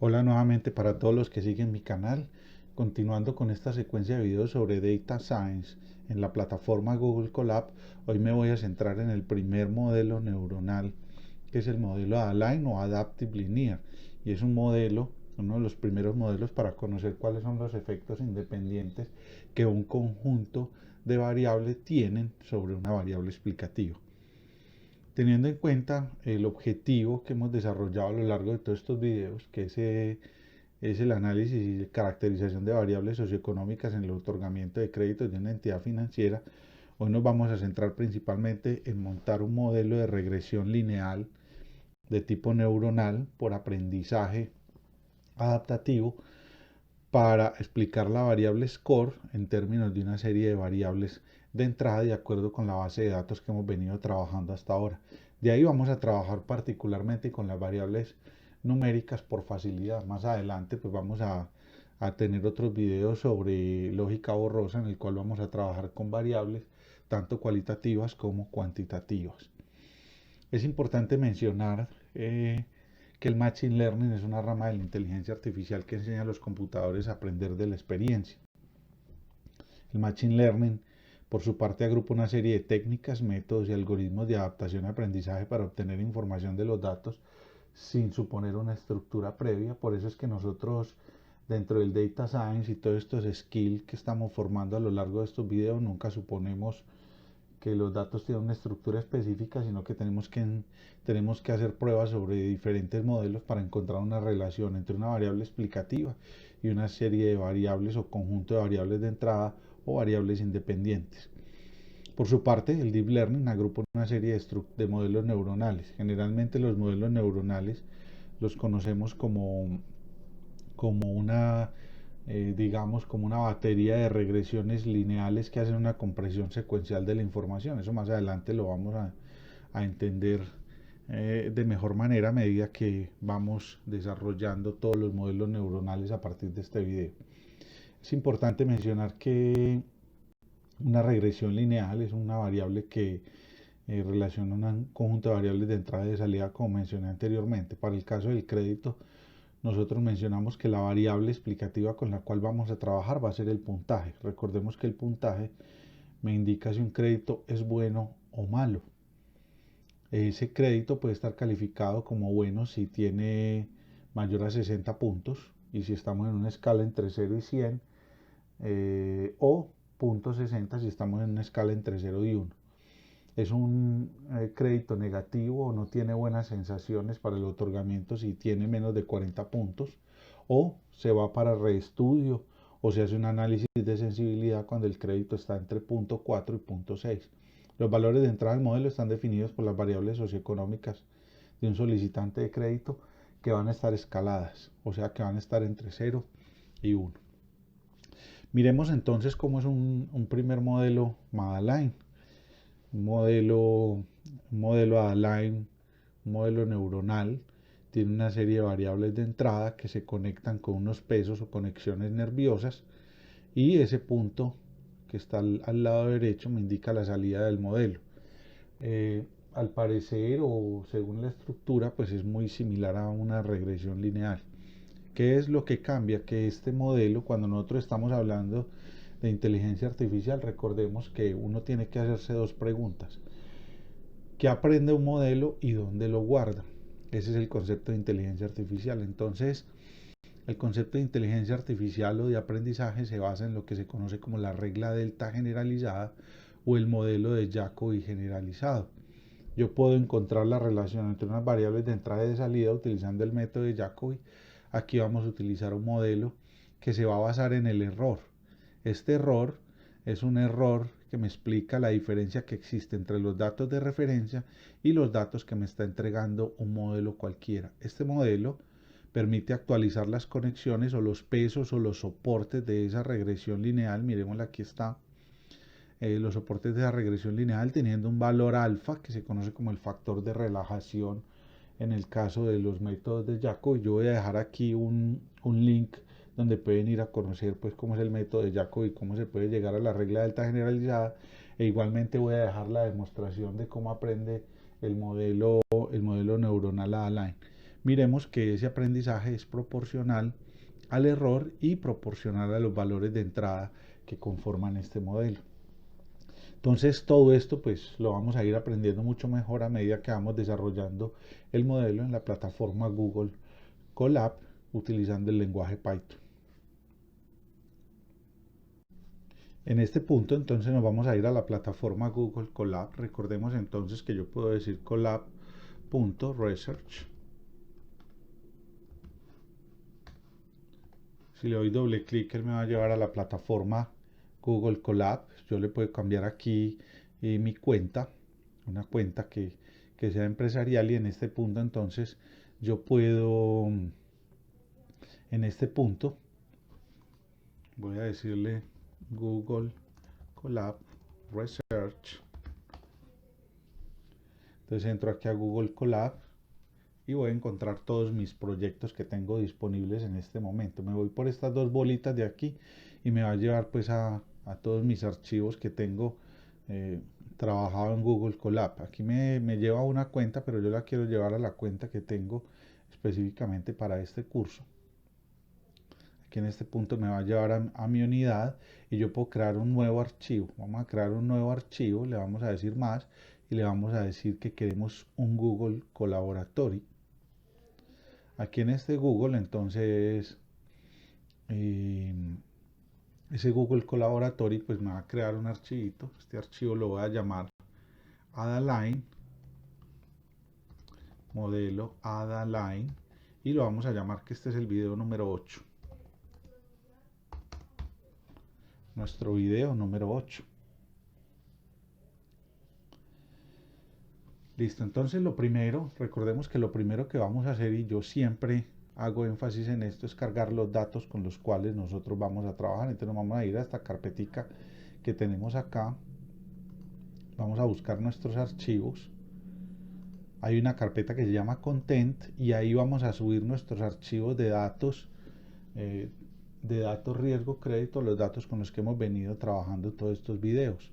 Hola nuevamente para todos los que siguen mi canal, continuando con esta secuencia de videos sobre Data Science en la plataforma Google Colab. Hoy me voy a centrar en el primer modelo neuronal, que es el modelo Align o Adaptive Linear, y es un modelo, uno de los primeros modelos para conocer cuáles son los efectos independientes que un conjunto de variables tienen sobre una variable explicativa. Teniendo en cuenta el objetivo que hemos desarrollado a lo largo de todos estos videos, que es el análisis y caracterización de variables socioeconómicas en el otorgamiento de créditos de una entidad financiera, hoy nos vamos a centrar principalmente en montar un modelo de regresión lineal de tipo neuronal por aprendizaje adaptativo para explicar la variable score en términos de una serie de variables de entrada de acuerdo con la base de datos que hemos venido trabajando hasta ahora. De ahí vamos a trabajar particularmente con las variables numéricas por facilidad. Más adelante pues vamos a tener otros videos sobre lógica borrosa en el cual vamos a trabajar con variables tanto cualitativas como cuantitativas. Es importante mencionar que el Machine Learning es una rama de la inteligencia artificial que enseña a los computadores a aprender de la experiencia. El Machine Learning, por su parte, agrupa una serie de técnicas, métodos y algoritmos de adaptación y aprendizaje para obtener información de los datos sin suponer una estructura previa. Por eso es que nosotros, dentro del Data Science y todos estos skills que estamos formando a lo largo de estos videos, nunca suponemos que los datos tienen una estructura específica, sino que tenemos que hacer pruebas sobre diferentes modelos para encontrar una relación entre una variable explicativa y una serie de variables o conjunto de variables de entrada o variables independientes. Por su parte, el Deep Learning agrupa una serie de modelos neuronales. Generalmente los modelos neuronales los conocemos como una digamos, como una batería de regresiones lineales que hacen una compresión secuencial de la información. Eso más adelante lo vamos a entender de mejor manera a medida que vamos desarrollando todos los modelos neuronales a partir de este video. Es importante mencionar que una regresión lineal es una variable que relaciona un conjunto de variables de entrada y de salida, como mencioné anteriormente. Para el caso del crédito, nosotros mencionamos que la variable explicativa con la cual vamos a trabajar va a ser el puntaje. Recordemos que el puntaje me indica si un crédito es bueno o malo. Ese crédito puede estar calificado como bueno si tiene mayor a 60 puntos y si estamos en una escala entre 0 y 100, o punto 60 si estamos en una escala entre 0 y 1. Es un crédito negativo o no tiene buenas sensaciones para el otorgamiento si tiene menos de 40 puntos, o se va para reestudio o se hace un análisis de sensibilidad cuando el crédito está entre punto 4 y punto 6. Los valores de entrada del modelo están definidos por las variables socioeconómicas de un solicitante de crédito que van a estar escaladas, o sea que van a estar entre 0 y 1. Miremos entonces cómo es un primer modelo Madaline. Un modelo Align, un modelo neuronal, tiene una serie de variables de entrada que se conectan con unos pesos o conexiones nerviosas, y ese punto que está al lado derecho me indica la salida del modelo. Al parecer o según la estructura, pues es muy similar a una regresión lineal. ¿Qué es lo que cambia? Que este modelo, cuando nosotros estamos hablando de inteligencia artificial, recordemos que uno tiene que hacerse dos preguntas: ¿qué aprende un modelo y dónde lo guarda? Ese es el concepto de inteligencia artificial. Entonces, el concepto de inteligencia artificial o de aprendizaje se basa en lo que se conoce como la regla delta generalizada o el modelo de Jacobi generalizado. Yo puedo encontrar la relación entre unas variables de entrada y de salida utilizando el método de Jacobi. Aquí vamos a utilizar un modelo que se va a basar en el error. Este error es un error que me explica la diferencia que existe entre los datos de referencia y los datos que me está entregando un modelo cualquiera. Este modelo permite actualizar las conexiones o los pesos o los soportes de esa regresión lineal. Miremosla, aquí está. Los soportes de la regresión lineal teniendo un valor alfa que se conoce como el factor de relajación en el caso de los métodos de Jacobi. Yo voy a dejar aquí un link donde pueden ir a conocer pues cómo es el método de Jacobi y cómo se puede llegar a la regla delta generalizada, e igualmente voy a dejar la demostración de cómo aprende el modelo neuronal Align. miremos que ese aprendizaje es proporcional al error y proporcional a los valores de entrada que conforman este modelo. Entonces todo esto pues lo vamos a ir aprendiendo mucho mejor a medida que vamos desarrollando el modelo en la plataforma Google Colab utilizando el lenguaje Python. En este punto entonces nos vamos a ir a la plataforma Google Colab. Recordemos entonces que yo puedo decir colab.research. Si le doy doble clic, él me va a llevar a la plataforma Google Colab. Yo le puedo cambiar aquí mi cuenta, una cuenta que sea empresarial, y en este punto entonces yo puedo, en este punto, voy a decirle Google Colab Research. Entonces entro aquí a Google Colab y voy a encontrar todos mis proyectos que tengo disponibles en este momento. Me voy por estas dos bolitas de aquí y me va a llevar pues a todos mis archivos que tengo trabajado en Google Colab. Aquí me lleva a una cuenta, pero yo la quiero llevar a la cuenta que tengo específicamente para este curso. Aquí en este punto me va a llevar a mi unidad y yo puedo crear un nuevo archivo. Vamos a crear un nuevo archivo, le vamos a decir más y le vamos a decir que queremos un Google Collaboratory. Aquí en este Google entonces ese Google Collaboratory pues me va a crear un archivito. Este archivo lo voy a llamar Adaline, modelo Adaline, y lo vamos a llamar que este es el video número 8. Nuestro video número 8. Listo, entonces lo primero, recordemos que lo primero que vamos a hacer, y yo siempre hago énfasis en esto, es cargar los datos con los cuales nosotros vamos a trabajar. Entonces nos vamos a ir a esta carpetica que tenemos acá, vamos a buscar nuestros archivos. Hay una carpeta que se llama Content y ahí vamos a subir nuestros archivos de datos riesgo crédito, los datos con los que hemos venido trabajando todos estos videos.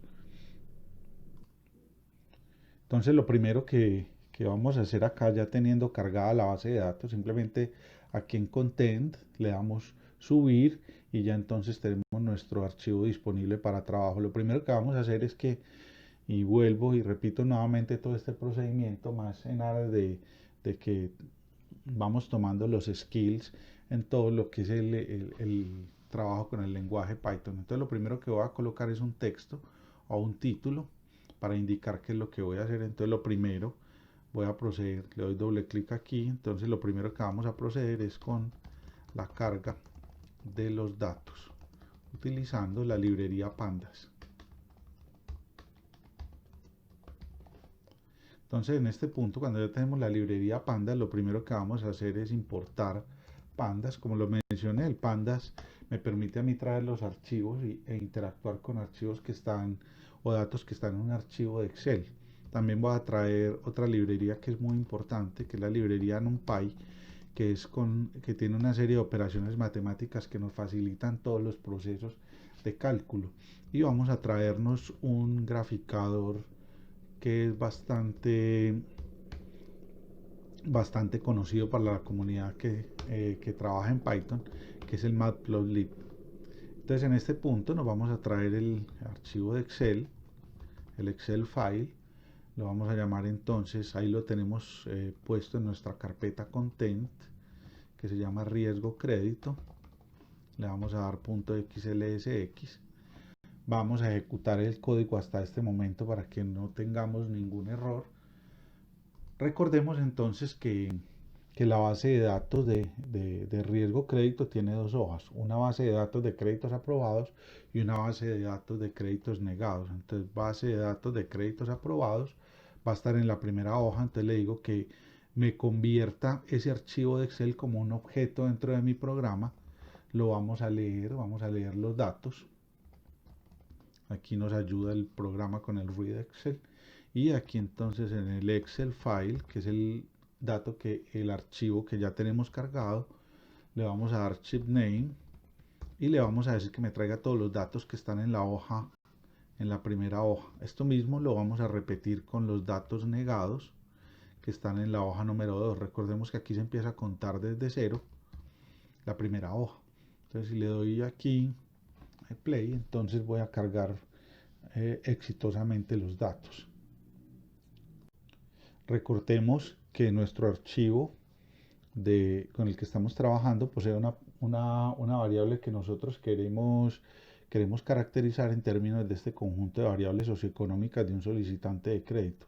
Entonces lo primero que vamos a hacer acá, ya teniendo cargada la base de datos, simplemente aquí en Content le damos subir y ya entonces tenemos nuestro archivo disponible para trabajo. Lo primero que vamos a hacer es que, y vuelvo y repito nuevamente todo este procedimiento más en aras de que vamos tomando los skills en todo lo que es el trabajo con el lenguaje Python. Entonces lo primero que voy a colocar es un texto o un título para indicar qué es lo que voy a hacer. Entonces lo primero voy a proceder, le doy doble clic aquí. Entonces lo primero que vamos a proceder es con la carga de los datos utilizando la librería Pandas. Entonces en este punto, cuando ya tenemos la librería Pandas, lo primero que vamos a hacer es importar Pandas. Como lo mencioné, el Pandas me permite a mí traer los archivos e interactuar con archivos que están o datos que están en un archivo de Excel. También voy a traer otra librería que es muy importante, que es la librería NumPy, que tiene una serie de operaciones matemáticas que nos facilitan todos los procesos de cálculo. Y vamos a traernos un graficador que es bastante conocido para la comunidad que trabaja en Python, que es el Matplotlib. Entonces en este punto nos vamos a traer el archivo de Excel, el Excel file, lo vamos a llamar entonces, ahí lo tenemos puesto en nuestra carpeta Content, que se llama riesgo crédito. Le vamos a dar .xlsx. Vamos a ejecutar el código hasta este momento para que no tengamos ningún error. Recordemos entonces que la base de datos de riesgo crédito tiene dos hojas, una base de datos de créditos aprobados y una base de datos de créditos negados. Entonces base de datos de créditos aprobados va a estar en la primera hoja. Entonces le digo que me convierta ese archivo de Excel como un objeto dentro de mi programa. Lo vamos a leer los datos. Aquí nos ayuda el programa con el read Excel. Y aquí entonces en el Excel file, que es el archivo que ya tenemos cargado, le vamos a dar chip name y le vamos a decir que me traiga todos los datos que están en la hoja, en la primera hoja. Esto mismo lo vamos a repetir con los datos negados, que están en la hoja número 2. Recordemos que aquí se empieza a contar desde cero la primera hoja. Entonces si le doy aquí play, entonces voy a cargar exitosamente los datos. Recordemos que nuestro archivo con el que estamos trabajando posee una variable que nosotros queremos caracterizar en términos de este conjunto de variables socioeconómicas de un solicitante de crédito.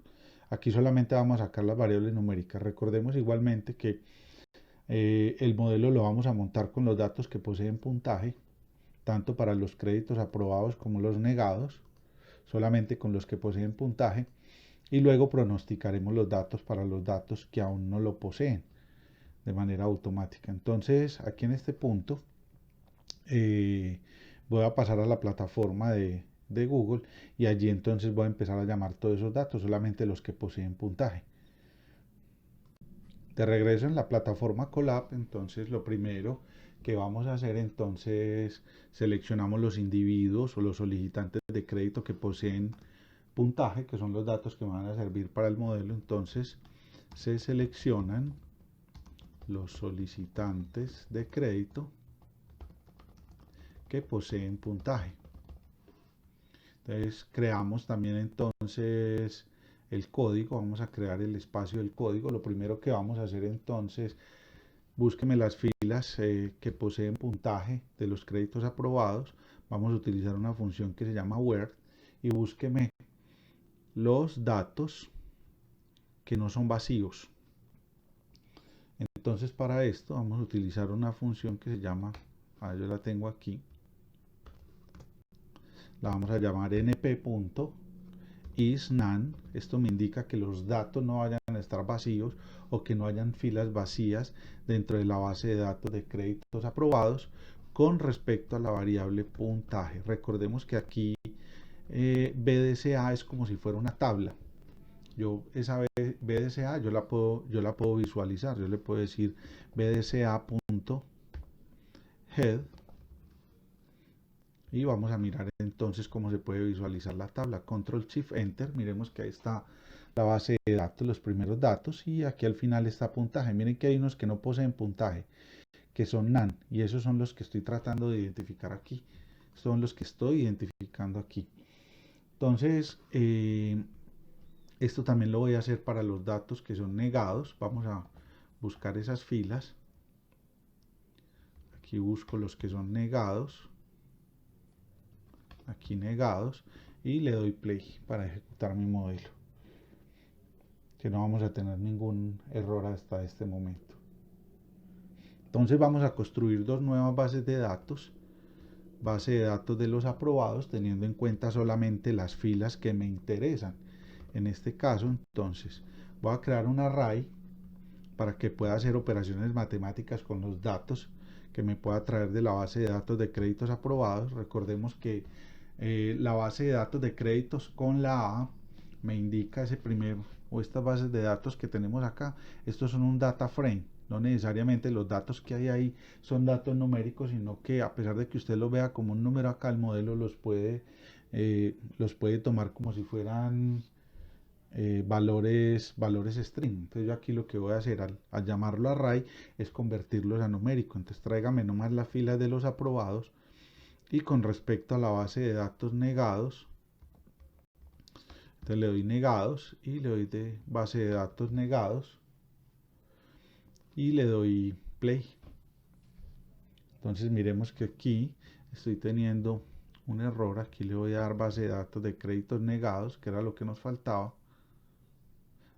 Aquí solamente vamos a sacar las variables numéricas. Recordemos igualmente que el modelo lo vamos a montar con los datos que poseen puntaje, tanto para los créditos aprobados como los negados, solamente con los que poseen puntaje, y luego pronosticaremos los datos para los datos que aún no lo poseen de manera automática. Entonces, aquí en este punto voy a pasar a la plataforma de Google y allí entonces voy a empezar a llamar todos esos datos, solamente los que poseen puntaje. De regreso en la plataforma Colab, entonces lo primero que vamos a hacer, entonces seleccionamos los individuos o los solicitantes de crédito que poseen puntaje, que son los datos que van a servir para el modelo. Entonces se seleccionan los solicitantes de crédito que poseen puntaje. Entonces creamos también entonces el código, vamos a crear el espacio del código. Lo primero que vamos a hacer entonces, búsqueme las filas que poseen puntaje de los créditos aprobados. Vamos a utilizar una función que se llama where y búsqueme los datos que no son vacíos. Entonces para esto vamos a utilizar una función que se llama, yo la tengo aquí, la vamos a llamar np.isNaN. Esto me indica que los datos no vayan a estar vacíos o que no hayan filas vacías dentro de la base de datos de créditos aprobados con respecto a la variable puntaje. Recordemos que aquí BDCA es como si fuera una tabla. Esa BDCA yo la puedo visualizar. Yo le puedo decir BDCA.head y vamos a mirar entonces cómo se puede visualizar la tabla. Control Shift Enter, miremos que ahí está la base de datos, los primeros datos, y aquí al final está puntaje. Miren que hay unos que no poseen puntaje, que son NaN, y esos son los que estoy tratando de identificar aquí. Son los que estoy identificando aquí. Entonces esto también lo voy a hacer para los datos que son negados. Vamos a buscar esas filas. Aquí busco los que son negados. Aquí negados. Y le doy play para ejecutar mi modelo. Que no vamos a tener ningún error hasta este momento. Entonces vamos a construir dos nuevas bases de datos. Base de datos de los aprobados, teniendo en cuenta solamente las filas que me interesan. En este caso, entonces, voy a crear un array para que pueda hacer operaciones matemáticas con los datos que me pueda traer de la base de datos de créditos aprobados. Recordemos que la base de datos de créditos con la A me indica ese primero, o estas bases de datos que tenemos acá. Estos son un data frame. No necesariamente los datos que hay ahí son datos numéricos, sino que a pesar de que usted los vea como un número acá, el modelo los puede tomar como si fueran valores string. Entonces yo aquí lo que voy a hacer al llamarlo array es convertirlos a numérico. Entonces tráigame nomás la fila de los aprobados y con respecto a la base de datos negados, entonces le doy negados y le doy de base de datos negados y le doy play. Entonces miremos que aquí estoy teniendo un error. Aquí le voy a dar base de datos de créditos negados, que era lo que nos faltaba.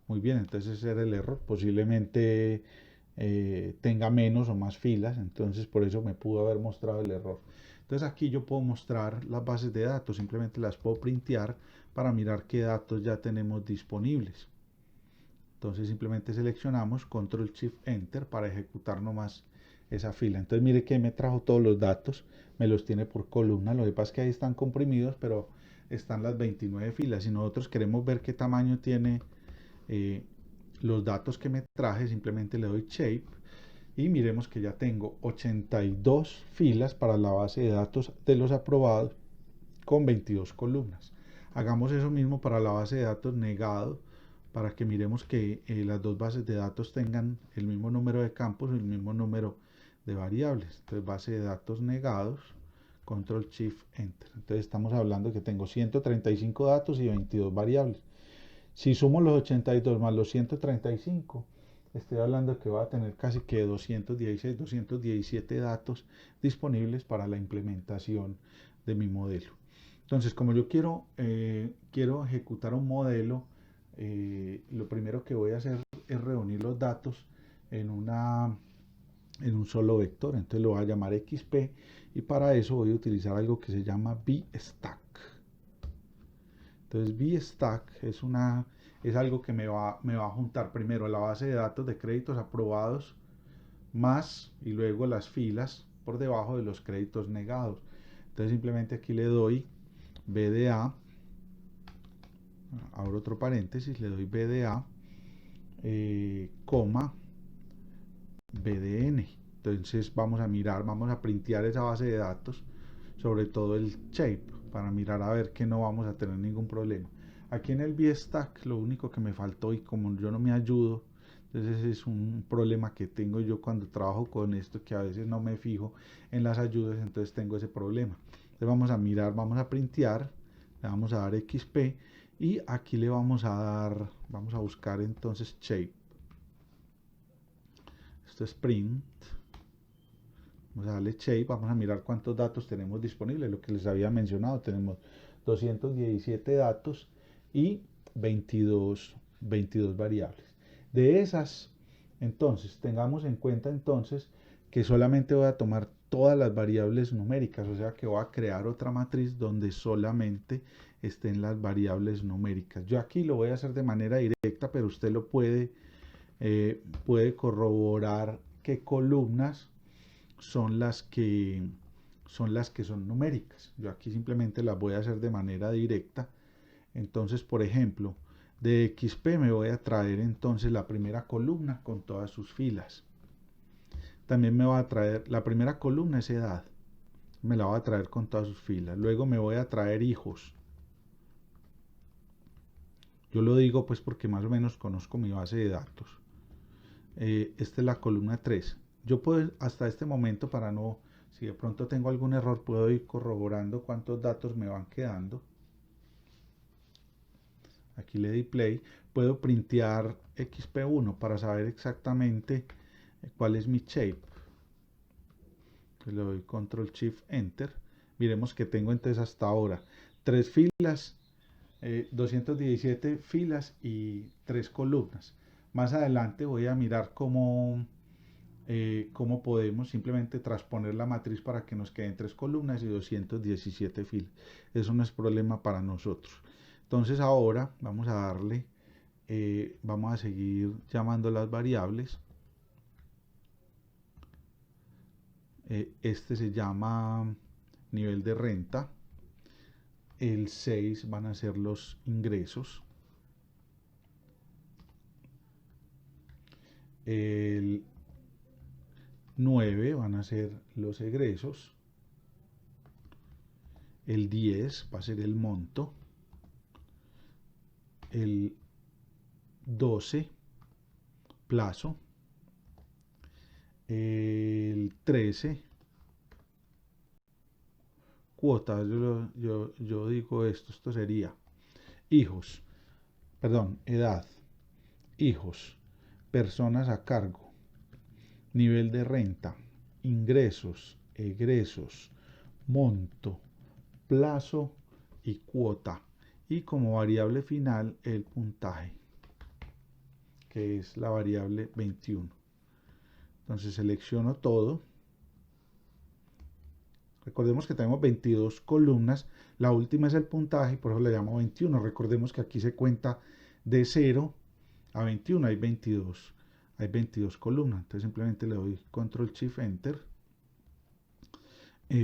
Muy bien, entonces ese era el error. Posiblemente tenga menos o más filas, entonces por eso me pudo haber mostrado el error. Entonces aquí yo puedo mostrar las bases de datos, simplemente las puedo printear para mirar qué datos ya tenemos disponibles. Entonces simplemente seleccionamos Control Shift Enter para ejecutar nomás esa fila. Entonces mire que me trajo todos los datos, me los tiene por columna. Lo que pasa es que ahí están comprimidos, pero están las 29 filas. Si nosotros queremos ver qué tamaño tiene los datos que me traje, simplemente le doy Shape y miremos que ya tengo 82 filas para la base de datos de los aprobados con 22 columnas. Hagamos eso mismo para la base de datos negados, para que miremos que las dos bases de datos tengan el mismo número de campos y el mismo número de variables. Entonces, base de datos negados, control shift enter. Entonces estamos hablando que tengo 135 datos y 22 variables. Si sumo los 82 más los 135, estoy hablando que va a tener casi que 216, 217 datos disponibles para la implementación de mi modelo. Entonces, como yo quiero ejecutar un modelo, lo primero que voy a hacer es reunir los datos en un solo vector. Entonces lo voy a llamar XP y para eso voy a utilizar algo que se llama VStack. Entonces VStack es algo que me va a juntar primero la base de datos de créditos aprobados más y luego las filas por debajo de los créditos negados. Entonces simplemente aquí le doy BDA, abro otro paréntesis, le doy BDA, coma, BDN. Entonces vamos a mirar, vamos a printear esa base de datos, sobre todo el shape, para mirar a ver que no vamos a tener ningún problema. Aquí en el VStack lo único que me faltó, y como yo no me ayudo, entonces es un problema que tengo yo cuando trabajo con esto, que a veces no me fijo en las ayudas, entonces tengo ese problema. Entonces vamos a mirar, vamos a printear, le vamos a dar XP y aquí le vamos a buscar entonces shape. Esto es print. Vamos a darle shape, vamos a mirar cuántos datos tenemos disponibles, lo que les había mencionado, tenemos 217 datos y 22 variables. De esas, entonces, tengamos en cuenta entonces que solamente voy a tomar todas las variables numéricas, o sea que voy a crear otra matriz donde solamente estén las variables numéricas. Yo aquí lo voy a hacer de manera directa, pero usted lo puede corroborar qué columnas son las que son numéricas. Yo aquí simplemente las voy a hacer de manera directa. Entonces, por ejemplo, de XP me voy a traer entonces la primera columna con todas sus filas. También me va a traer la primera columna, es edad, me la voy a traer con todas sus filas. Luego me voy a traer hijos. Yo lo digo pues porque más o menos conozco mi base de datos. Esta es la columna 3. Yo puedo hasta este momento, para no, si de pronto tengo algún error, puedo ir corroborando cuántos datos me van quedando. Aquí le di play. Puedo printear XP1 para saber exactamente cuál es mi shape. Entonces le doy control shift enter. Miremos que tengo entonces hasta ahora 3 filas, 217 filas y 3 columnas. Más adelante voy a mirar cómo podemos simplemente transponer la matriz para que nos queden 3 columnas y 217 filas. Eso no es problema para nosotros. Entonces ahora vamos a darle, vamos a seguir llamando las variables. Este se llama nivel de renta. El 6 van a ser los ingresos. El 9 van a ser los egresos. El 10 va a ser el monto. El 12 plazo. El 13 cuotas. Yo digo esto sería hijos, perdón, edad, hijos, personas a cargo, nivel de renta, ingresos, egresos, monto, plazo y cuota. Y como variable final el puntaje, que es la variable 21. Entonces selecciono todo. Recordemos que tenemos 22 columnas. La última es el puntaje, por eso le llamo 21. Recordemos que aquí se cuenta de 0 a 21. Hay 22 columnas. Entonces simplemente le doy control shift enter.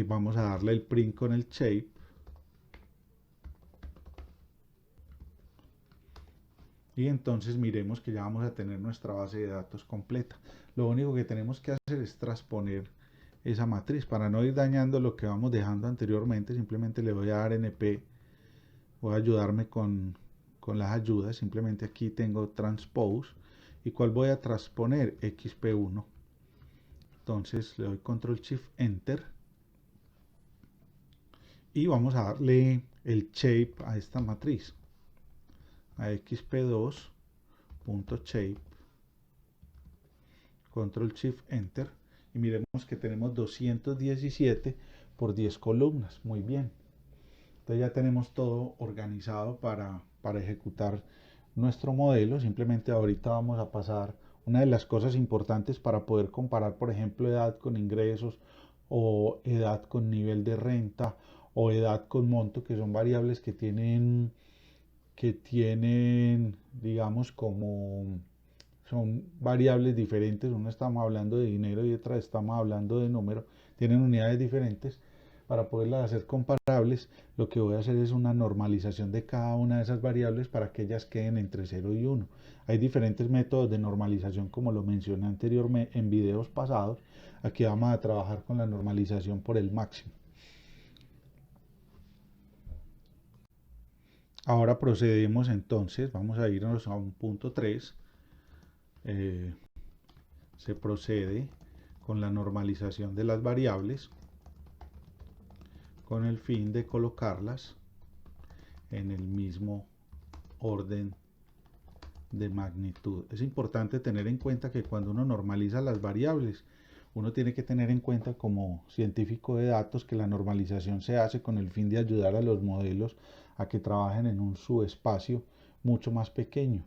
Vamos a darle el print con el shape. Y entonces miremos que ya vamos a tener nuestra base de datos completa. Lo único que tenemos que hacer es transponer esa matriz. Para no ir dañando lo que vamos dejando anteriormente, simplemente le voy a dar NP. Voy a ayudarme con con las ayudas. Simplemente aquí tengo transpose. ¿Y cuál voy a transponer? XP1. Entonces le doy control shift enter. Y vamos a darle el shape a esta matriz. A XP2.shape. Control shift enter. Y miremos que tenemos 217 por 10 columnas. Muy bien. Entonces ya tenemos todo organizado para ejecutar nuestro modelo. Simplemente ahorita vamos a pasar una de las cosas importantes para poder comparar, por ejemplo, edad con ingresos o edad con nivel de renta o edad con monto, que son variables que tienen, digamos, como son variables diferentes. Una estamos hablando de dinero y otra estamos hablando de número. Tienen unidades diferentes. Para poderlas hacer comparables, lo que voy a hacer es una normalización de cada una de esas variables para que ellas queden entre 0 y 1. Hay diferentes métodos de normalización, como lo mencioné anteriormente en videos pasados. Aquí vamos a trabajar con la normalización por el máximo. Ahora procedemos entonces, vamos a irnos a un punto 3. Se procede con la normalización de las variables con el fin de colocarlas en el mismo orden de magnitud. Es importante tener en cuenta que cuando uno normaliza las variables, uno tiene que tener en cuenta como científico de datos que la normalización se hace con el fin de ayudar a los modelos a que trabajen en un subespacio mucho más pequeño.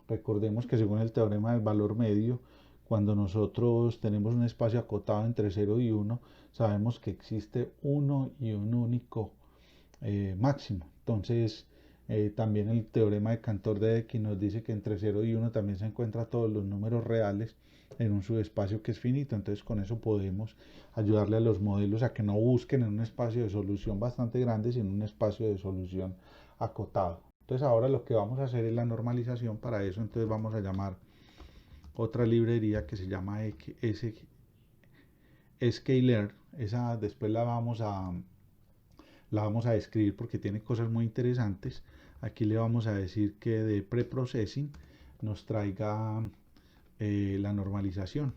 Recordemos que según el teorema del valor medio, cuando nosotros tenemos un espacio acotado entre 0 y 1, sabemos que existe uno y un único máximo. Entonces, también el teorema de Cantor-Dedekind nos dice que entre 0 y 1 también se encuentran todos los números reales en un subespacio que es finito. Entonces, con eso podemos ayudarle a los modelos a que no busquen en un espacio de solución bastante grande, sino en un espacio de solución acotado. Entonces, ahora lo que vamos a hacer es la normalización. Para eso, entonces vamos a llamar otra librería que se llama Scalar. Esa después la vamos a describir porque tiene cosas muy interesantes. Aquí le vamos a decir que de preprocessing nos traiga la normalización.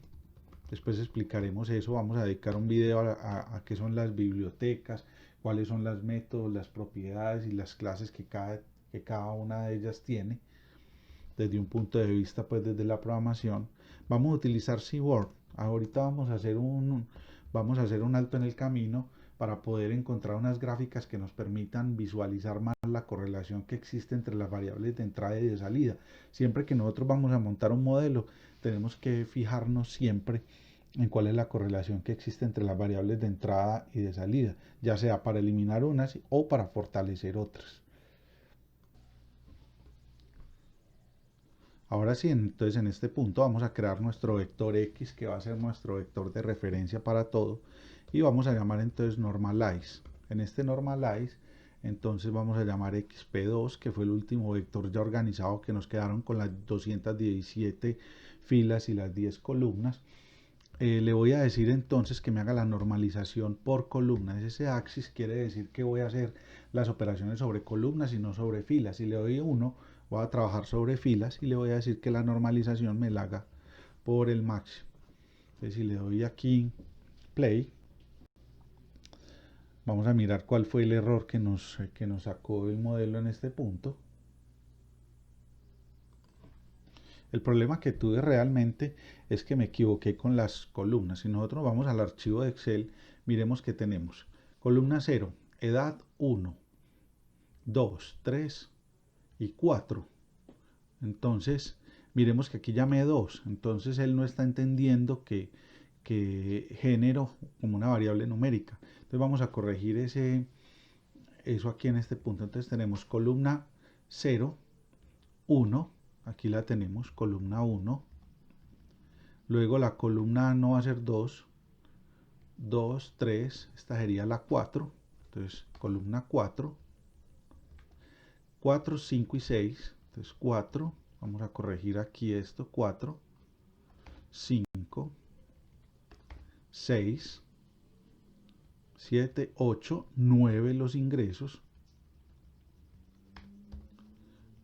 Después explicaremos eso. Vamos a dedicar un video a qué son las bibliotecas, cuáles son los métodos, las propiedades y las clases que cada una de ellas tiene desde un punto de vista, pues desde la programación. Vamos a utilizar Seaborn. Ahorita vamos a hacer un alto en el camino para poder encontrar unas gráficas que nos permitan visualizar más la correlación que existe entre las variables de entrada y de salida. Siempre que nosotros vamos a montar un modelo, tenemos que fijarnos siempre en cuál es la correlación que existe entre las variables de entrada y de salida, ya sea para eliminar unas o para fortalecer otras. Ahora sí, entonces en este punto vamos a crear nuestro vector X, que va a ser nuestro vector de referencia para todo, y vamos a llamar entonces normalize. En este normalize, entonces vamos a llamar XP2, que fue el último vector ya organizado, que nos quedaron con las 217 filas y las 10 columnas. Le voy a decir entonces que me haga la normalización por columnas. Ese axis quiere decir que voy a hacer las operaciones sobre columnas y no sobre filas. Si le doy 1, voy a trabajar sobre filas y le voy a decir que la normalización me la haga por el máximo. Entonces, si le doy aquí play, vamos a mirar cuál fue el error que nos sacó el modelo en este punto. El problema que tuve realmente es que me equivoqué con las columnas. Si nosotros vamos al archivo de Excel, miremos que tenemos columna 0, edad 1, 2, 3 y 4. Entonces, miremos que aquí llamé 2. Entonces, él no está entendiendo que género como una variable numérica. Entonces, vamos a corregir eso aquí en este punto. Entonces, tenemos columna 0, 1. Aquí la tenemos, columna 1. Luego la columna no va a ser 2, 2, 3, esta sería la 4. Entonces, columna 4, 4, 5 y 6. Entonces, 4, vamos a corregir aquí esto, 4, 5, 6, 7, 8, 9 los ingresos.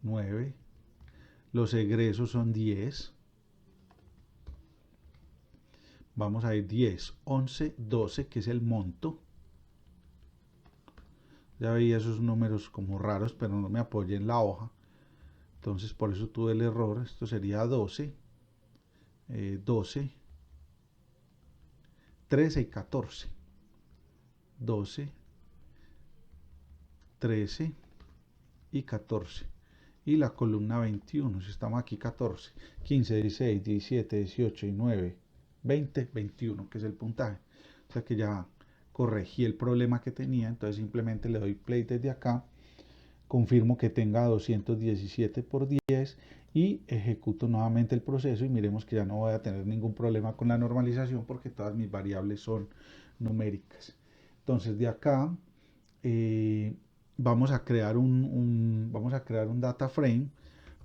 9, los egresos son 10, vamos a ir 10, 11, 12, que es el monto. Ya veía esos números como raros, pero no me apoyé en la hoja, entonces por eso tuve el error. Esto sería 12, 12, 13 y 14, 12, 13 y 14. Y la columna 21, si estamos aquí 14, 15, 16, 17, 18 y 9, 20, 21, que es el puntaje. O sea que ya corregí el problema que tenía, entonces simplemente le doy play desde acá, confirmo que tenga 217 por 10 y ejecuto nuevamente el proceso y miremos que ya no voy a tener ningún problema con la normalización porque todas mis variables son numéricas. Entonces de acá vamos a crear un data frame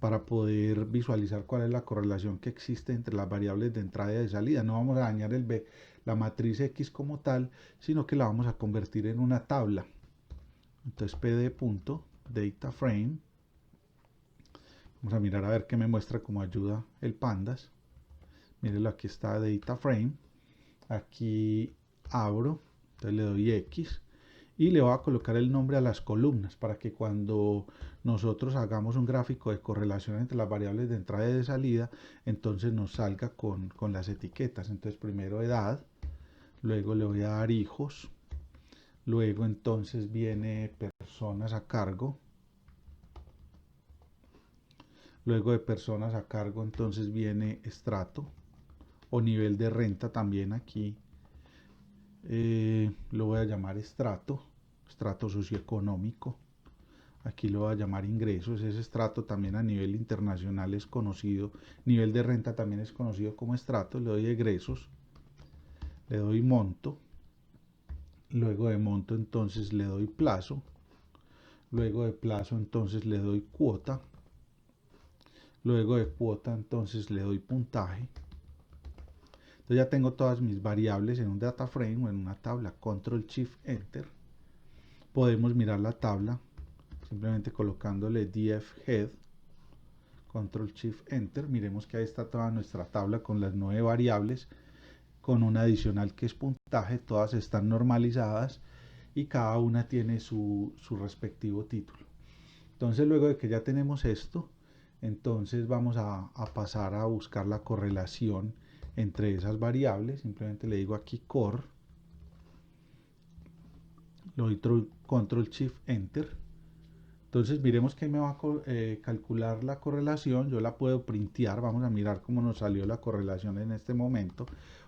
para poder visualizar cuál es la correlación que existe entre las variables de entrada y de salida. No vamos a dañar la matriz X como tal, sino que la vamos a convertir en una tabla. Entonces pd.dataframe, vamos a mirar a ver qué me muestra como ayuda el pandas. Mírenlo, aquí está dataframe, aquí abro, entonces le doy X y le voy a colocar el nombre a las columnas para que cuando nosotros hagamos un gráfico de correlación entre las variables de entrada y de salida, entonces nos salga con las etiquetas. Entonces primero edad, luego le voy a dar hijos, luego entonces viene personas a cargo, luego de personas a cargo entonces viene estrato o nivel de renta también aquí. Lo voy a llamar estrato socioeconómico. Aquí lo voy a llamar ingresos. Ese estrato también a nivel internacional es conocido. Nivel de renta también es conocido como estrato. Le doy egresos. Le doy monto. Luego de monto entonces le doy plazo. Luego de plazo entonces le doy cuota. Luego de cuota entonces le doy puntaje. Entonces ya tengo todas mis variables en un data frame o en una tabla. Control Shift Enter. Podemos mirar la tabla simplemente colocándole df head, control shift enter. Miremos que ahí está toda nuestra tabla con las 9 variables, con una adicional que es puntaje. Todas están normalizadas y cada una tiene su respectivo título. Entonces luego de que ya tenemos esto, entonces vamos a pasar a buscar la correlación entre esas variables. Simplemente le digo aquí core, le doy control shift enter. Entonces miremos que me va a calcular la correlación. Yo la puedo printear. Vamos a mirar cómo nos salió la correlación en este momento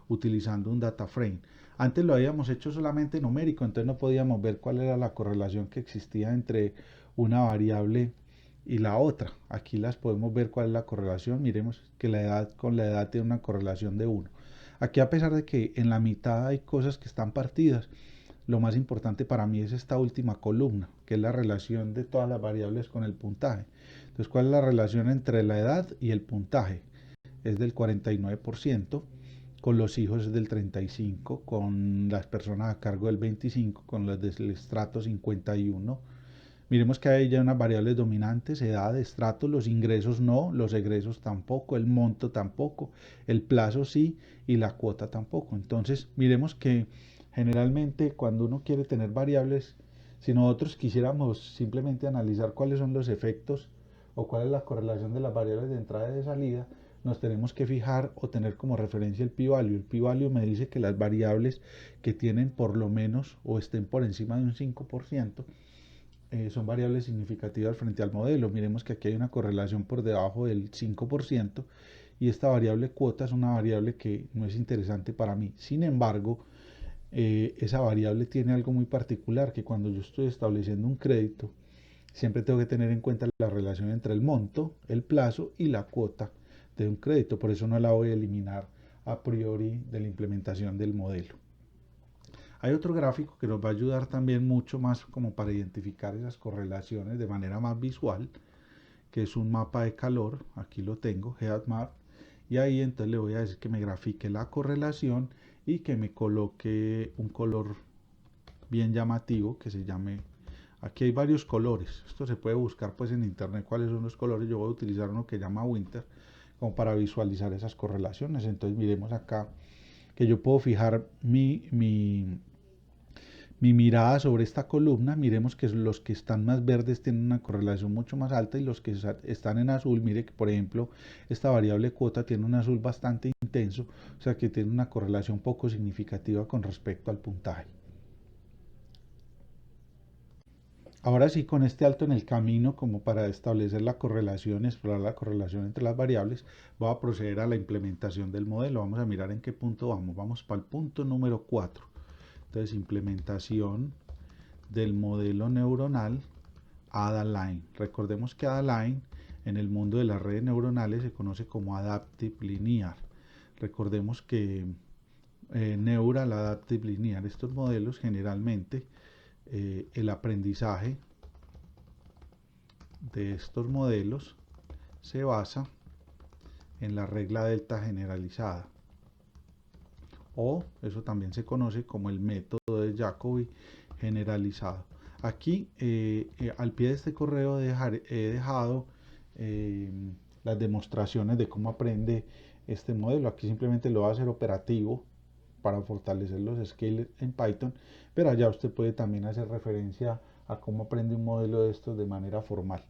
utilizando un data frame. Antes lo habíamos hecho solamente numérico, entonces no podíamos ver cuál era la correlación que existía entre una variable y la otra. Aquí las podemos ver cuál es la correlación. Miremos que la edad con la edad tiene una correlación de 1. Aquí, a pesar de que en la mitad hay cosas que están partidas, lo más importante para mí es esta última columna, que es la relación de todas las variables con el puntaje. Entonces, ¿cuál es la relación entre la edad y el puntaje? Es del 49%, con los hijos es del 35%, con las personas a cargo del 25%, con las del estrato 51%. Miremos que hay ya unas variables dominantes: edad, estrato, los ingresos no, los egresos tampoco, el monto tampoco, el plazo sí y la cuota tampoco. Entonces, miremos que generalmente cuando uno quiere tener variables, si nosotros quisiéramos simplemente analizar cuáles son los efectos o cuál es la correlación de las variables de entrada y de salida, nos tenemos que fijar o tener como referencia el p-value. El p-value me dice que las variables que tienen por lo menos o estén por encima de un 5%, son variables significativas frente al modelo. Miremos que aquí hay una correlación por debajo del 5% y esta variable cuota es una variable que no es interesante para mí. Sin embargo, esa variable tiene algo muy particular, que cuando yo estoy estableciendo un crédito, siempre tengo que tener en cuenta la relación entre el monto, el plazo y la cuota de un crédito. Por eso no la voy a eliminar a priori de la implementación del modelo. Hay otro gráfico que nos va a ayudar también mucho más como para identificar esas correlaciones de manera más visual, que es un mapa de calor. Aquí lo tengo, Heat Map, y ahí entonces le voy a decir que me grafique la correlación y que me coloque un color bien llamativo que se llame Aquí hay varios colores. Esto se puede buscar pues en internet cuáles son los colores. Yo voy a utilizar uno que llama Winter como para visualizar esas correlaciones. Entonces miremos acá que yo puedo fijar mi mirada sobre esta columna. Miremos que los que están más verdes tienen una correlación mucho más alta y los que están en azul, mire que por ejemplo esta variable cuota tiene un azul bastante intenso, o sea que tiene una correlación poco significativa con respecto al puntaje. Ahora sí, con este alto en el camino, como para establecer la correlación, explorar la correlación entre las variables, voy a proceder a la implementación del modelo. Vamos a mirar en qué punto vamos. Vamos para el punto número 4. Entonces, implementación del modelo neuronal AdaLine. Recordemos que AdaLine en el mundo de las redes neuronales se conoce como Adaptive Linear. Recordemos que Neural Adaptive Linear, estos modelos generalmente el aprendizaje de estos modelos se basa en la regla delta generalizada, o eso también se conoce como el método de Jacobi generalizado. Aquí al pie de este correo he dejado las demostraciones de cómo aprende este modelo. Aquí simplemente lo va a hacer operativo para fortalecer los scalers en Python, pero allá usted puede también hacer referencia a cómo aprende un modelo de estos de manera formal.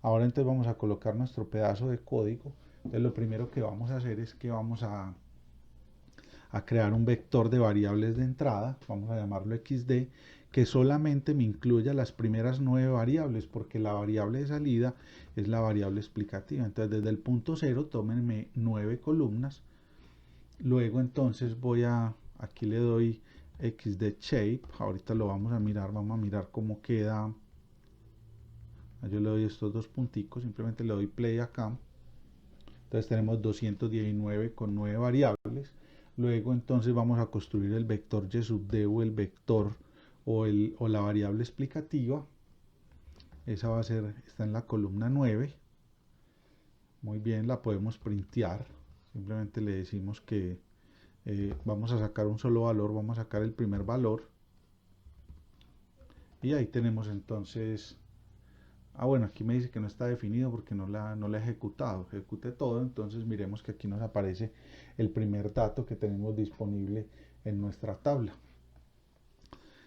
Ahora entonces vamos a colocar nuestro pedazo de código. Entonces lo primero que vamos a hacer es que vamos a crear un vector de variables de entrada, vamos a llamarlo XD, que solamente me incluya las primeras 9 variables, porque la variable de salida es la variable explicativa. Entonces desde el punto 0 tómenme 9 columnas. Luego entonces aquí le doy XD shape, ahorita lo vamos a mirar cómo queda. Yo le doy estos dos punticos, simplemente le doy play acá. Entonces tenemos 219 con 9 variables. Luego entonces vamos a construir el vector y sub d, o el vector o la variable explicativa. Esa va a ser, está en la columna 9. Muy bien, la podemos printear. Simplemente le decimos que vamos a sacar un solo valor, vamos a sacar el primer valor. Y ahí tenemos entonces, bueno, aquí me dice que no está definido porque no la he ejecutado. Ejecute todo, entonces miremos que aquí nos aparece el primer dato que tenemos disponible en nuestra tabla.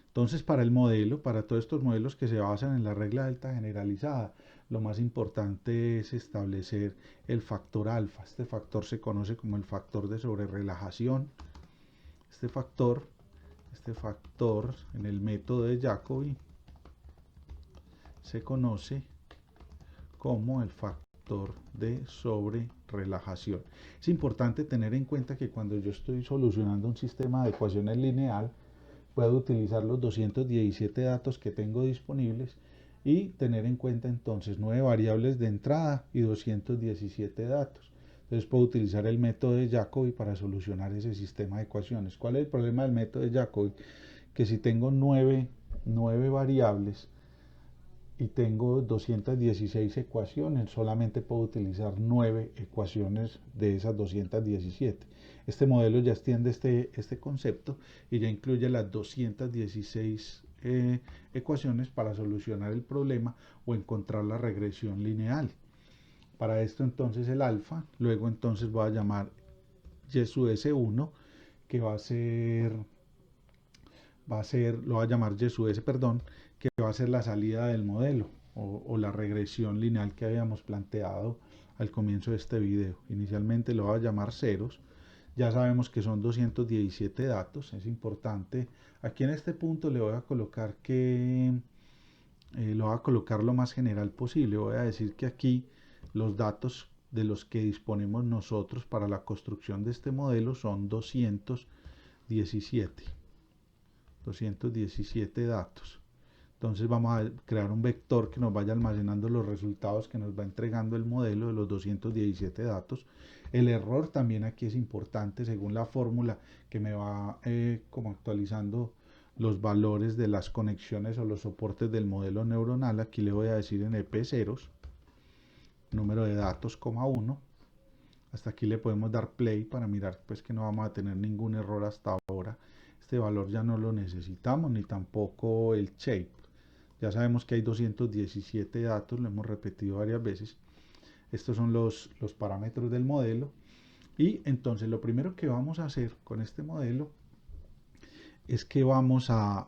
Entonces para el modelo, para todos estos modelos que se basan en la regla delta generalizada, lo más importante es establecer el factor alfa. Este factor se conoce como el factor de sobrerelajación. Este factor en el método de Jacobi se conoce como el factor de sobrerelajación. Es importante tener en cuenta que cuando yo estoy solucionando un sistema de ecuaciones lineal, puedo utilizar los 217 datos que tengo disponibles y tener en cuenta entonces 9 variables de entrada y 217 datos. Entonces puedo utilizar el método de Jacobi para solucionar ese sistema de ecuaciones. ¿Cuál es el problema del método de Jacobi? Que si tengo 9 variables y tengo 216 ecuaciones, solamente puedo utilizar 9 ecuaciones de esas 217. Este modelo ya extiende este concepto y ya incluye las 216 ecuaciones para solucionar el problema o encontrar la regresión lineal. Para esto entonces el alfa, luego entonces voy a llamar y sub s1, que va a ser, lo voy a llamar y sub s, perdón, que va a ser la salida del modelo o la regresión lineal que habíamos planteado al comienzo de este video. Inicialmente lo voy a llamar ceros. Ya sabemos que son 217 datos, es importante. Aquí en este punto le voy a colocar lo voy a colocar lo más general posible. Voy a decir que aquí los datos de los que disponemos nosotros para la construcción de este modelo son 217 datos. Entonces vamos a crear un vector que nos vaya almacenando los resultados que nos va entregando el modelo de los 217 datos. El error también aquí es importante, según la fórmula que me va como actualizando los valores de las conexiones o los soportes del modelo neuronal. Aquí le voy a decir en EP0, número de datos, 1. Hasta aquí le podemos dar play para mirar pues que no vamos a tener ningún error hasta ahora. Este valor ya no lo necesitamos, ni tampoco el shape. Ya sabemos que hay 217 datos, lo hemos repetido varias veces. Estos son los parámetros del modelo. Y entonces lo primero que vamos a hacer con este modelo es que lo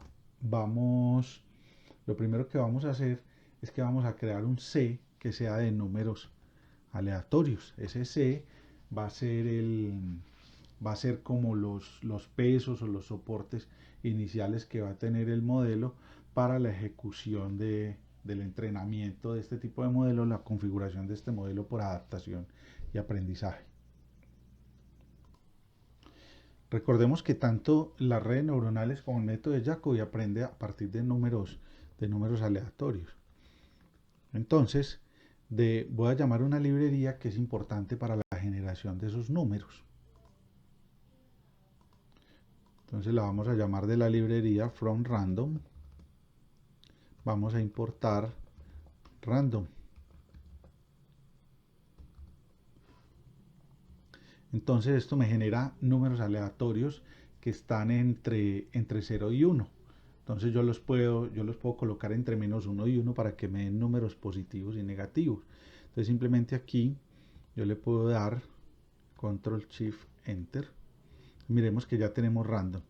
primero que vamos a hacer es que vamos a crear un C que sea de números aleatorios. Ese C va a ser va a ser como los pesos o los soportes iniciales que va a tener el modelo para la ejecución del entrenamiento de este tipo de modelo, la configuración de este modelo por adaptación y aprendizaje. Recordemos que tanto las redes neuronales como el método de Jacobi aprende a partir de números aleatorios. Entonces, voy a llamar una librería que es importante para la generación de esos números. Entonces la vamos a llamar de la librería from random. Vamos a importar random. Entonces esto me genera números aleatorios que están entre 0 y 1. Entonces yo los puedo colocar entre -1 y 1 para que me den números positivos y negativos. Entonces simplemente aquí yo le puedo dar Control Shift Enter. Miremos que ya tenemos random.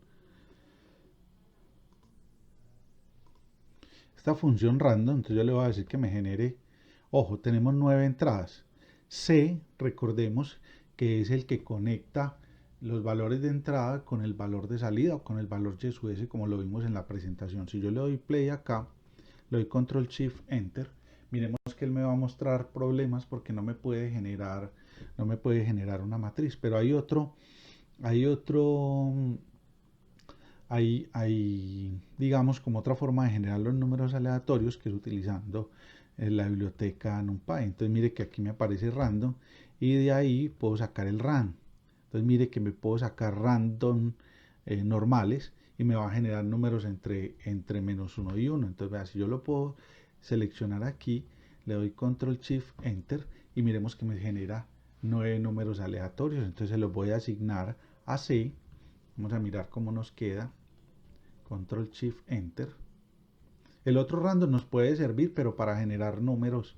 Esta función random, entonces yo le voy a decir que me genere, ojo, tenemos 9 entradas. C, recordemos que es el que conecta los valores de entrada con el valor de salida o con el valor Y sub S, como lo vimos en la presentación. Si yo le doy play acá, le doy Control Shift Enter, miremos que él me va a mostrar problemas porque no me puede generar una matriz. Pero hay digamos como otra forma de generar los números aleatorios, que es utilizando la biblioteca NumPy. Entonces mire que aquí me aparece random y de ahí puedo sacar el RAM. Entonces mire que me puedo sacar random normales y me va a generar números entre -1 y 1. Entonces vea, si yo lo puedo seleccionar aquí, le doy Control Shift Enter y miremos que me genera 9 números aleatorios. Entonces se los voy a asignar a C. Vamos a mirar cómo nos queda. Control Shift Enter. El otro random nos puede servir, pero para generar números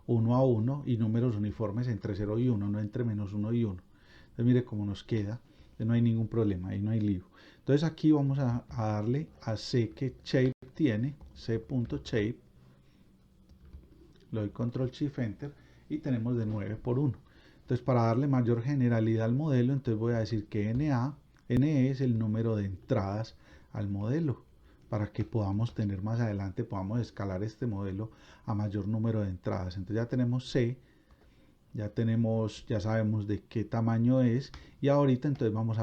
1 a 1 y números uniformes entre 0 y 1, no entre -1 y 1. Entonces mire cómo nos queda. No hay ningún problema, ahí no hay lío. Entonces aquí vamos a darle a C que shape tiene, C.shape. Le doy Control Shift Enter y tenemos de 9 por 1. Entonces para darle mayor generalidad al modelo, entonces voy a decir que NE es el número de entradas al modelo, para que podamos tener más adelante, podamos escalar este modelo a mayor número de entradas. Entonces ya tenemos C, ya sabemos de qué tamaño es, y ahorita entonces vamos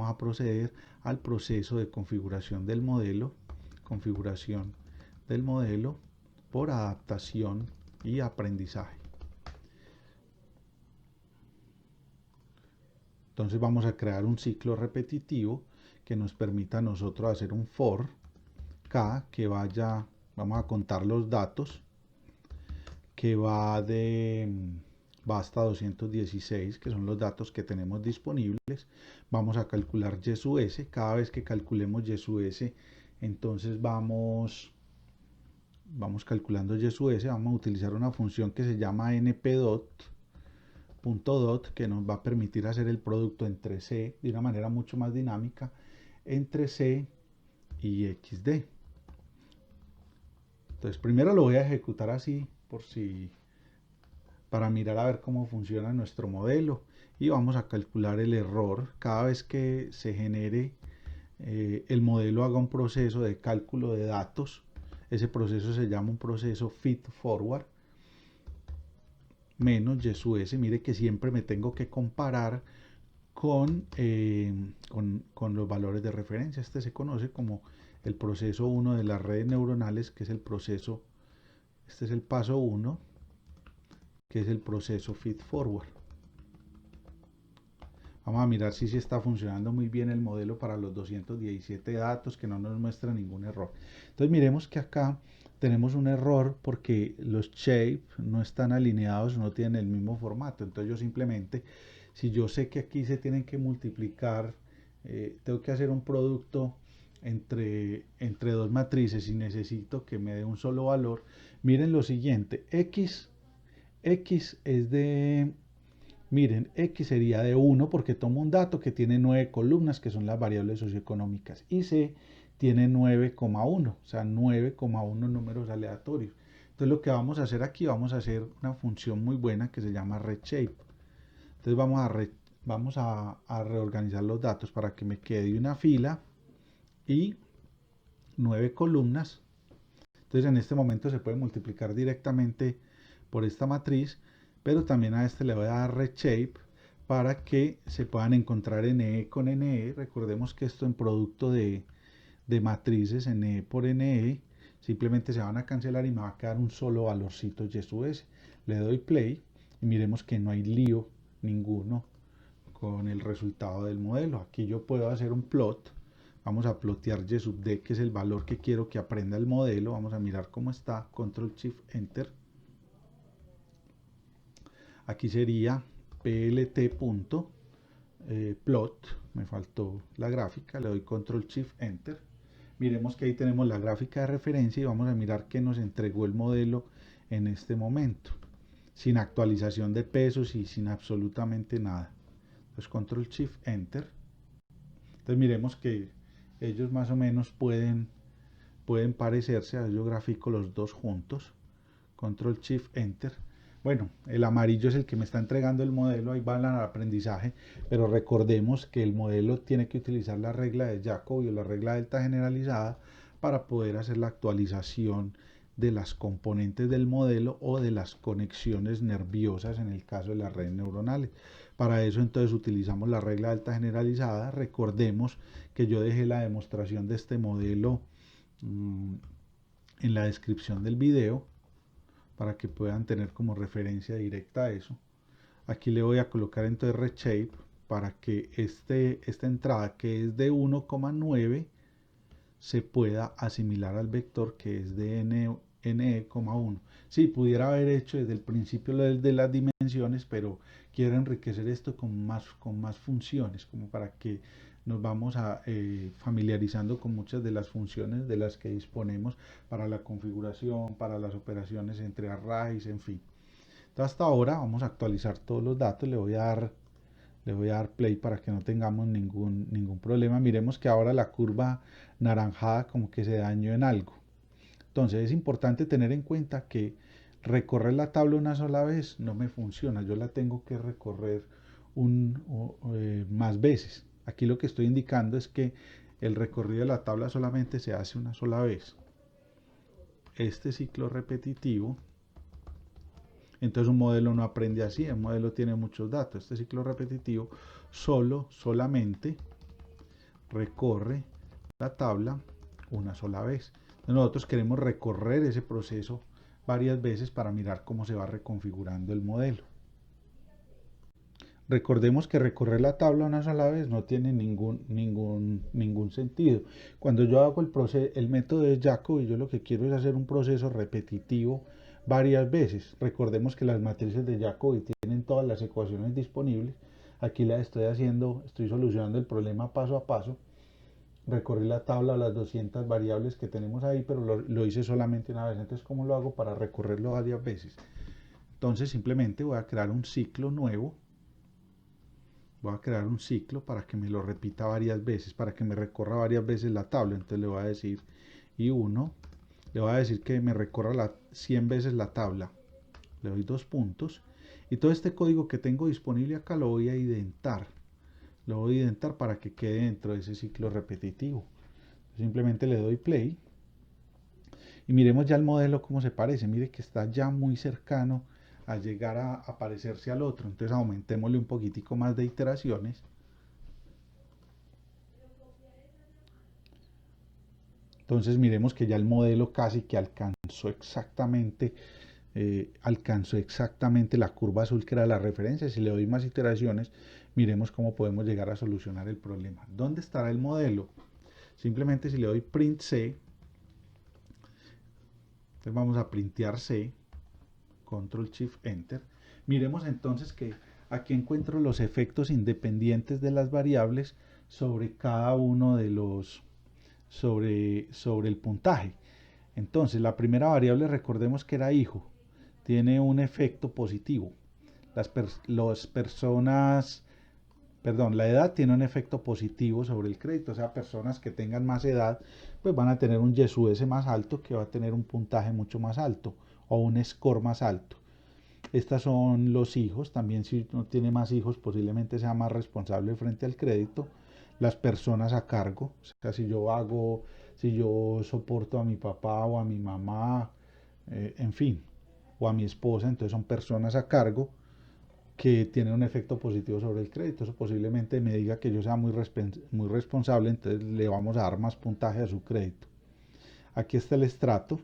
a proceder al proceso de configuración del modelo por adaptación y aprendizaje. Entonces vamos a crear un ciclo repetitivo que nos permita a nosotros hacer un for K que vaya, vamos a contar los datos, que va hasta 216, que son los datos que tenemos disponibles. Vamos a calcular Y sub S. Cada vez que calculemos Y sub S, entonces vamos calculando Y sub S. Vamos a utilizar una función que se llama npdot, que nos va a permitir hacer el producto entre C de una manera mucho más dinámica entre C y XD. Entonces primero lo voy a ejecutar así para mirar a ver cómo funciona nuestro modelo, y vamos a calcular el error cada vez que se genere el modelo haga un proceso de cálculo de datos. Ese proceso se llama un proceso feed forward menos Y sub S. Mire que siempre me tengo que comparar con los valores de referencia. Este se conoce como el proceso 1 de las redes neuronales, que es este es el paso 1, que es el proceso feed forward. Vamos a mirar si está funcionando muy bien el modelo para los 217 datos, que no nos muestra ningún error. Entonces miremos que acá tenemos un error porque los shapes no están alineados, no tienen el mismo formato. Entonces yo simplemente, si yo sé que aquí se tienen que multiplicar, tengo que hacer un producto entre dos matrices y necesito que me dé un solo valor, miren lo siguiente, X es de, miren, X sería de 1 porque tomo un dato que tiene 9 columnas, que son las variables socioeconómicas, y C tiene 9,1, o sea, 9,1 números aleatorios. Entonces lo que vamos a hacer aquí, vamos a hacer una función muy buena que se llama reshape. Entonces vamos a reorganizar los datos para que me quede una fila y 9 columnas. Entonces en este momento se puede multiplicar directamente por esta matriz, pero también a este le voy a dar reshape para que se puedan encontrar NE con NE. Recordemos que esto en producto de matrices NE por NE simplemente se van a cancelar y me va a quedar un solo valorcito Y sub S. Le doy play y miremos que no hay lío ninguno con el resultado del modelo. Aquí yo puedo hacer un plot. Vamos a plotear Y sub D, que es el valor que quiero que aprenda el modelo. Vamos a mirar cómo está. Control Shift Enter. Aquí sería plt.plot. Me faltó la gráfica. Le doy Control Shift Enter. Miremos que ahí tenemos la gráfica de referencia y vamos a mirar qué nos entregó el modelo en este momento. Sin actualización de pesos y sin absolutamente nada. Entonces Control Shift Enter. Entonces miremos que ellos más o menos pueden parecerse. A yo grafico los dos juntos. Control Shift Enter. Bueno, el amarillo es el que me está entregando el modelo, ahí va el aprendizaje, pero recordemos que el modelo tiene que utilizar la regla de Jacobi o la regla delta generalizada para poder hacer la actualización de las componentes del modelo o de las conexiones nerviosas en el caso de las redes neuronales. Para eso entonces utilizamos la regla delta generalizada. Recordemos que yo dejé la demostración de este modelo en la descripción del video para que puedan tener como referencia directa a eso. Aquí le voy a colocar entonces reshape para que esta entrada que es de 1,9 se pueda asimilar al vector que es de ne,1. Sí, pudiera haber hecho desde el principio lo de las dimensiones, pero quiero enriquecer esto con más funciones, como para que nos vamos familiarizando con muchas de las funciones de las que disponemos para la configuración, para las operaciones entre arrays, en fin. Entonces hasta ahora vamos a actualizar todos los datos, le voy a dar play para que no tengamos ningún problema. Miremos que ahora la curva naranjada como que se dañó en algo. Entonces es importante tener en cuenta que recorrer la tabla una sola vez no me funciona. Yo la tengo que recorrer más veces. Aquí lo que estoy indicando es que el recorrido de la tabla solamente se hace una sola vez. Este ciclo repetitivo, entonces un modelo no aprende así, el modelo tiene muchos datos. Este ciclo repetitivo solamente recorre la tabla una sola vez. Nosotros queremos recorrer ese proceso varias veces para mirar cómo se va reconfigurando el modelo. Recordemos que recorrer la tabla una sola vez no tiene ningún sentido. Cuando yo hago el método de Jacobi, yo lo que quiero es hacer un proceso repetitivo varias veces. Recordemos que las matrices de Jacobi tienen todas las ecuaciones disponibles. Aquí las estoy solucionando el problema paso a paso. Recorrí la tabla a las 200 variables que tenemos ahí, pero lo hice solamente una vez. Entonces, ¿cómo lo hago para recorrerlo varias veces? Entonces, simplemente voy a crear un ciclo nuevo. Voy a crear un ciclo para que me lo repita varias veces, para que me recorra varias veces la tabla. Entonces le voy a decir I1, le voy a decir que me recorra 100 veces la tabla. Le doy 2 puntos. Y todo este código que tengo disponible acá lo voy a identar. Lo voy a identar para que quede dentro de ese ciclo repetitivo. Simplemente le doy play. Y miremos ya el modelo cómo se parece. Mire que está ya muy cercano a llegar a parecerse al otro. Entonces aumentémosle un poquitico más de iteraciones. Entonces miremos que ya el modelo casi que alcanzó exactamente la curva azul que era la referencia. Si le doy más iteraciones, miremos cómo podemos llegar a solucionar el problema. ¿Dónde estará el modelo? Simplemente si le doy print C, entonces vamos a printear C, Control Shift Enter. Miremos entonces que aquí encuentro los efectos independientes de las variables sobre cada uno de los sobre el puntaje. Entonces, la primera variable, recordemos que era hijo, tiene un efecto positivo. Las personas, perdón, la edad tiene un efecto positivo sobre el crédito, o sea, personas que tengan más edad, pues van a tener un YSUS más alto, que va a tener un puntaje mucho más alto o un score más alto. Estas son los hijos, también si uno tiene más hijos posiblemente sea más responsable frente al crédito. Las personas a cargo, o sea, si yo soporto a mi papá o a mi mamá, en fin, o a mi esposa, entonces son personas a cargo que tienen un efecto positivo sobre el crédito. Eso posiblemente me diga que yo sea muy responsable, entonces le vamos a dar más puntaje a su crédito. Aquí está el estrato.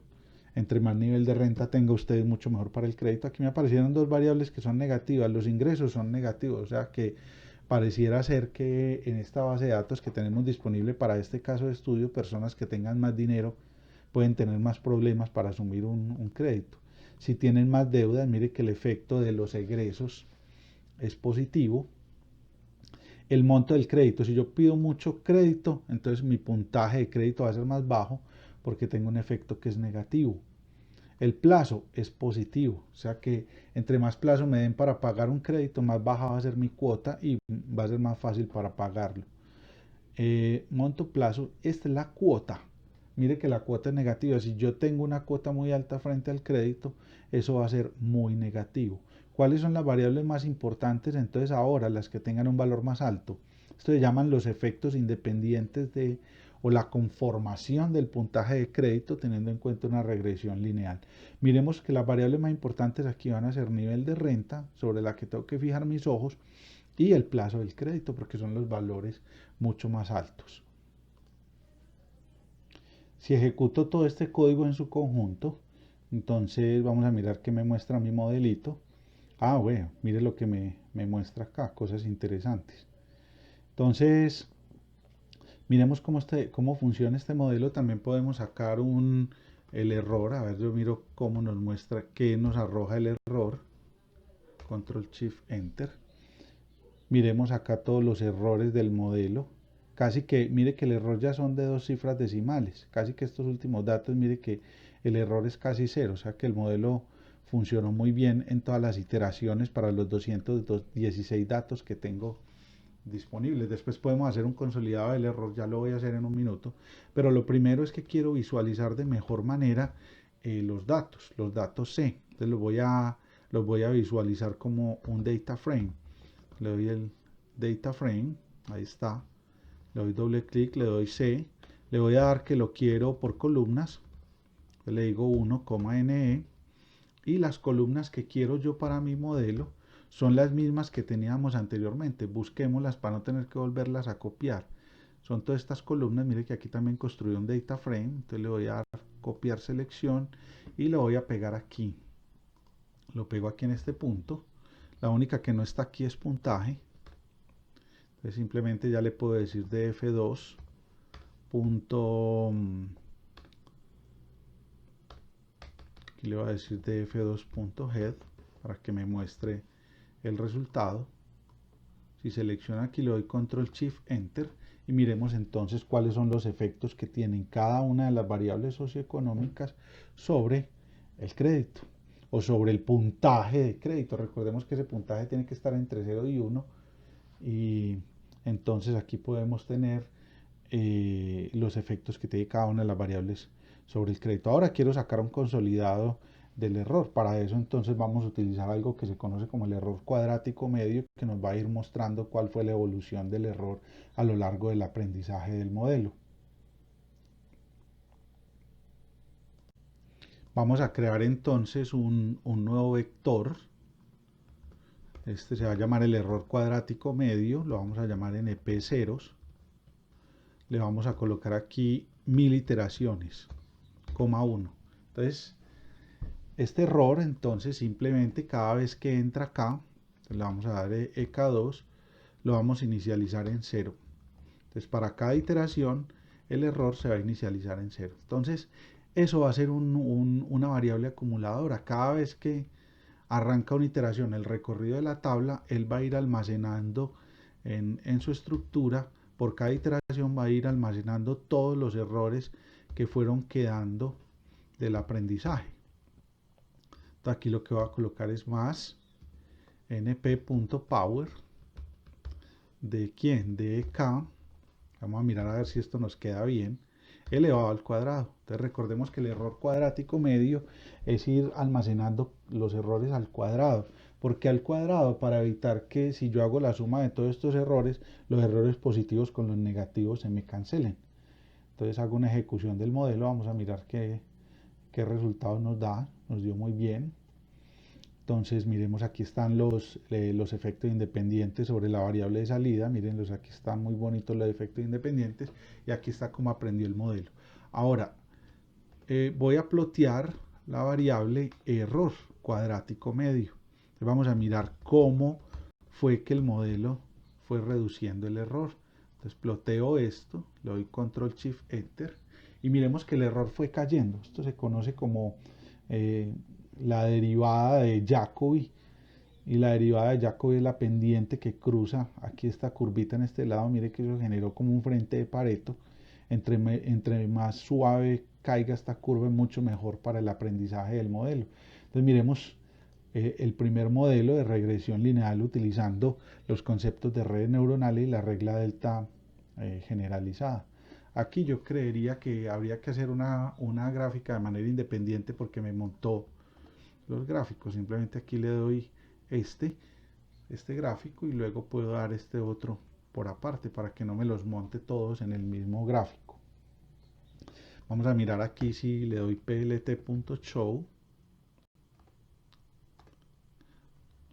Entre más nivel de renta tenga usted, mucho mejor para el crédito. Aquí me aparecieron dos variables que son negativas. Los ingresos son negativos, o sea que pareciera ser que en esta base de datos que tenemos disponible para este caso de estudio, personas que tengan más dinero pueden tener más problemas para asumir un crédito. Si tienen más deudas, mire que el efecto de los egresos es positivo. El monto del crédito, si yo pido mucho crédito, entonces mi puntaje de crédito va a ser más bajo porque tengo un efecto que es negativo. El plazo es positivo, o sea que entre más plazo me den para pagar un crédito, más baja va a ser mi cuota y va a ser más fácil para pagarlo. Monto plazo, esta es la cuota. Mire que la cuota es negativa. Si yo tengo una cuota muy alta frente al crédito, eso va a ser muy negativo. ¿Cuáles son las variables más importantes? Entonces ahora las que tengan un valor más alto. Esto se llaman los efectos independientes de o la conformación del puntaje de crédito teniendo en cuenta una regresión lineal. Miremos que las variables más importantes aquí van a ser nivel de renta, sobre la que tengo que fijar mis ojos, y el plazo del crédito, porque son los valores mucho más altos. Si ejecuto todo este código en su conjunto, entonces vamos a mirar qué me muestra mi modelito. Ah, bueno, mire lo que me muestra acá, cosas interesantes. Entonces, miremos cómo funciona este modelo. También podemos sacar el error. A ver, yo miro cómo nos muestra, qué nos arroja el error. Control Shift Enter. Miremos acá todos los errores del modelo. Casi que, mire que el error ya son de 2 cifras decimales. Casi que estos últimos datos, mire que el error es casi cero. O sea que el modelo funcionó muy bien en todas las iteraciones para los 216 datos que tengo disponibles. Después podemos hacer un consolidado del error, ya lo voy a hacer en un minuto. Pero lo primero es que quiero visualizar de mejor manera los datos C. Entonces los voy a visualizar como un data frame. Le doy el data frame, ahí está, le doy doble clic, le doy C, le voy a dar que lo quiero por columnas, le digo 1, NE, y las columnas que quiero yo para mi modelo son las mismas que teníamos anteriormente. Busquémoslas para no tener que volverlas a copiar. Son todas estas columnas. Mire que aquí también construí un data frame, entonces le voy a dar copiar selección y lo voy a pegar aquí. Lo pego aquí en este punto. La única que no está aquí es puntaje. Entonces simplemente ya le puedo decir df2 aquí le voy a decir df2.head para que me muestre el resultado. Si selecciono aquí le doy control shift enter y miremos entonces cuáles son los efectos que tienen cada una de las variables socioeconómicas sobre el crédito o sobre el puntaje de crédito. Recordemos que ese puntaje tiene que estar entre 0 y 1 y entonces aquí podemos tener los efectos que tiene cada una de las variables sobre el crédito. Ahora quiero sacar un consolidado del error. Para eso entonces vamos a utilizar algo que se conoce como el error cuadrático medio, que nos va a ir mostrando cuál fue la evolución del error a lo largo del aprendizaje del modelo. Vamos a crear entonces un nuevo vector. Este se va a llamar el error cuadrático medio, lo vamos a llamar NP ceros. Le vamos a colocar aquí 1000 iteraciones, coma 1. Entonces, este error, entonces, simplemente cada vez que entra acá, le vamos a dar EK2, lo vamos a inicializar en 0. Entonces, para cada iteración, el error se va a inicializar en 0. Entonces, eso va a ser una variable acumuladora. Cada vez que arranca una iteración, el recorrido de la tabla, él va a ir almacenando en su estructura por cada iteración va a ir almacenando todos los errores que fueron quedando del aprendizaje. Entonces aquí lo que voy a colocar es más np.power de quién, de k, vamos a mirar a ver si esto nos queda bien, elevado al cuadrado. Entonces recordemos que el error cuadrático medio es ir almacenando los errores al cuadrado. Porque al cuadrado, para evitar que si yo hago la suma de todos estos errores, los errores positivos con los negativos se me cancelen. Entonces hago una ejecución del modelo, vamos a mirar qué resultados nos da, nos dio muy bien. Entonces miremos, aquí están los efectos independientes sobre la variable de salida, mírenlos, aquí están muy bonitos los efectos independientes y aquí está cómo aprendió el modelo. Ahora voy a plotear la variable error cuadrático medio. Entonces vamos a mirar cómo fue que el modelo fue reduciendo el error. Entonces ploteo esto, le doy control shift enter y miremos que el error fue cayendo. Esto se conoce como la derivada de Jacobi, y la derivada de Jacobi es la pendiente que cruza aquí esta curvita en este lado. Mire que eso generó como un frente de Pareto. Entre más suave caiga esta curva, mucho mejor para el aprendizaje del modelo. Entonces miremos el primer modelo de regresión lineal utilizando los conceptos de redes neuronales y la regla delta generalizada. Aquí yo creería que habría que hacer una gráfica de manera independiente porque me montó los gráficos. Simplemente aquí le doy este gráfico y luego puedo dar este otro por aparte para que no me los monte todos en el mismo gráfico. Vamos a mirar aquí si le doy plt.show.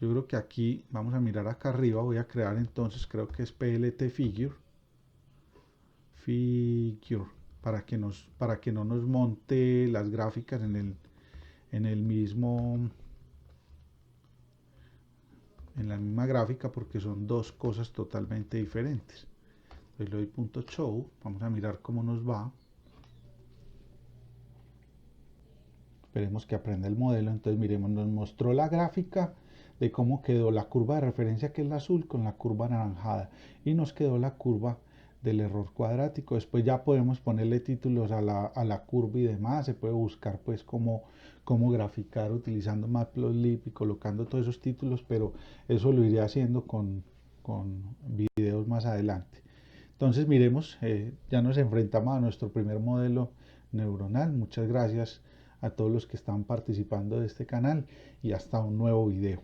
Yo creo que aquí vamos a mirar acá arriba, voy a crear entonces, creo que es plt figure para que no nos monte las gráficas en la misma gráfica, porque son dos cosas totalmente diferentes. Entonces le doy punto show, vamos a mirar cómo nos va. Esperemos que aprenda el modelo. Entonces miremos, nos mostró la gráfica de cómo quedó la curva de referencia, que es la azul, con la curva anaranjada, y nos quedó la curva del error cuadrático. Después ya podemos ponerle títulos a la curva y demás. Se puede buscar pues cómo graficar utilizando Matplotlib y colocando todos esos títulos, pero eso lo iré haciendo con videos más adelante. Entonces miremos, ya nos enfrentamos a nuestro primer modelo neuronal. Muchas gracias a todos los que están participando de este canal y hasta un nuevo video.